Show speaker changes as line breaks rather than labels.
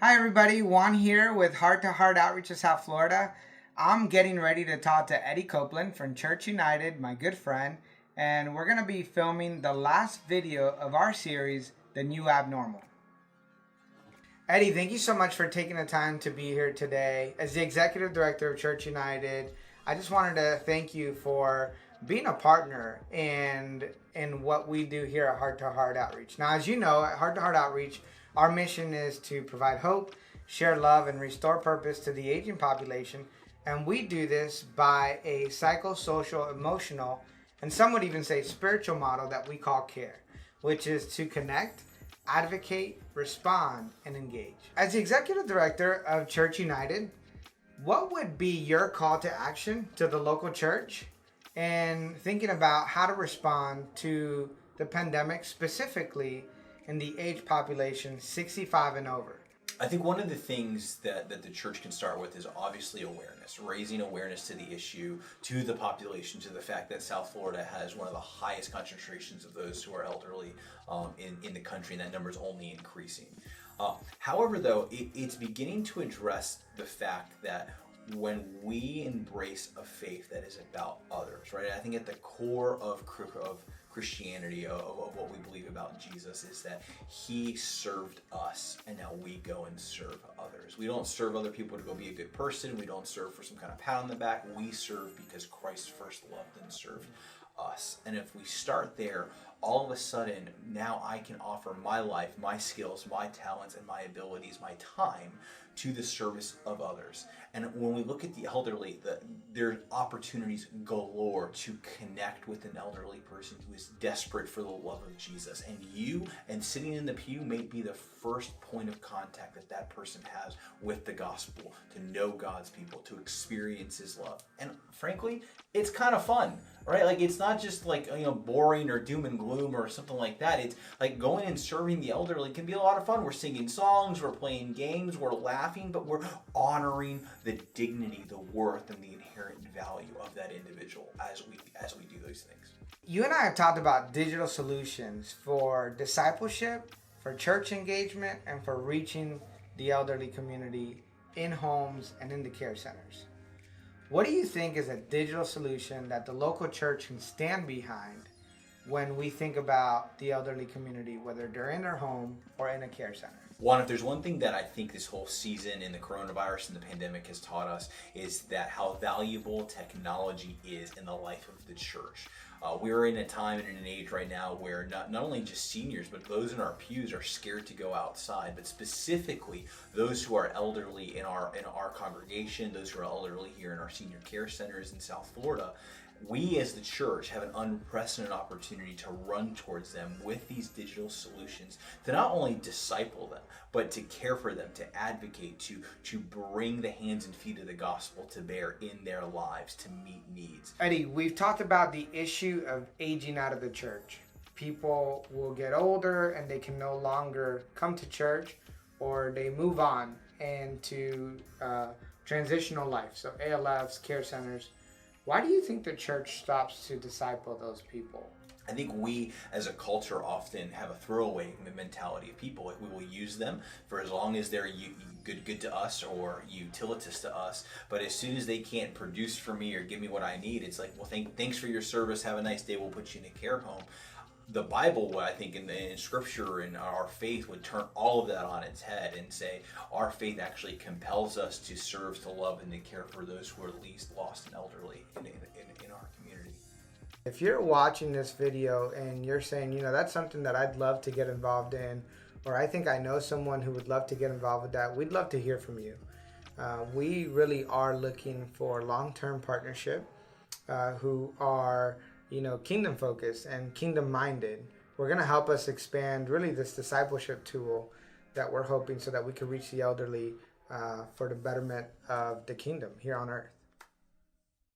Hi, everybody. Juan here with Heart to Heart Outreach of South Florida. I'm getting ready to talk to Eddie Copeland from Church United, my good friend, and we're going to be filming the last video of our series, The New Abnormal. Eddie, thank you so much for taking the time to be here today. As the executive director of Church United, I just wanted to thank you for being a partner in what we do here at Heart to Heart Outreach. Now, as you know, at Heart to Heart Outreach, our mission is to provide hope, share love, and restore purpose to the aging population. And we do this by a psychosocial, emotional, and some would even say spiritual model that we call CARE, which is to connect, advocate, respond, and engage. As the executive director of Church United, what would be your call to action to the local church and thinking about how to respond to the pandemic, specifically in the age population 65 and over?
I think one of the things that the church can start with is obviously awareness, raising awareness to the issue, to the population, to the fact that South Florida has one of the highest concentrations of those who are elderly in the country, and that number is only increasing. However, though, it's beginning to address the fact that when we embrace a faith that is about others, right? I think at the core of Christianity, of what we believe about Jesus, is that he served us and now we go and serve others. We don't serve other people to go be a good person. We don't serve for some kind of pat on the back. We serve because Christ first loved and served us. And if we start there, all of a sudden, now I can offer my life, my skills, my talents, and my abilities, my time to the service of others. And when we look at the elderly, there are opportunities galore to connect with an elderly person who is desperate for the love of Jesus. And you, and sitting in the pew, may be the first point of contact that that person has with the gospel, to know God's people, to experience his love. And frankly, it's kind of fun, right? Like, it's not just like, boring or doom and gloom or something like that. It's like going and serving the elderly can be a lot of fun. We're singing songs, we're playing games, we're laughing, but we're honoring the dignity, the worth, and the inherent value of that individual as we do those things.
You and I have talked about digital solutions for discipleship, for church engagement, and for reaching the elderly community in homes and in the care centers. What do you think is a digital solution that the local church can stand behind when we think about the elderly community, whether they're in their home or in a care center?
Juan, if there's one thing that I think this whole season in the coronavirus and the pandemic has taught us, is that how valuable technology is in the life of the church. We're in a time and in an age right now where not only just seniors, but those in our pews are scared to go outside, but specifically those who are elderly in our congregation, those who are elderly here in our senior care centers in South Florida. We as the church have an unprecedented opportunity to run towards them with these digital solutions, to not only disciple them, but to care for them, to advocate, to bring the hands and feet of the gospel to bear in their lives, to meet needs.
Eddie, we've talked about the issue of aging out of the church. People will get older and they can no longer come to church, or they move on into transitional life, so ALFs, care centers. Why do you think the church stops to disciple those people?
I think we as a culture often have a throwaway mentality of people. Like, we will use them for as long as they're good to us or utilitous to us, but as soon as they can't produce for me or give me what I need, it's like, well, thanks for your service, have a nice day, we'll put you in a care home. The Bible, I think, in Scripture and our faith would turn all of that on its head and say our faith actually compels us to serve, to love, and to care for those who are least, lost, and elderly in our community.
If you're watching this video and you're saying, that's something that I'd love to get involved in, or I think I know someone who would love to get involved with that, we'd love to hear from you. We really are looking for long-term partnership who are kingdom focused and kingdom minded. We're going to help us expand really this discipleship tool that we're hoping so that we can reach the elderly for the betterment of the kingdom here on earth.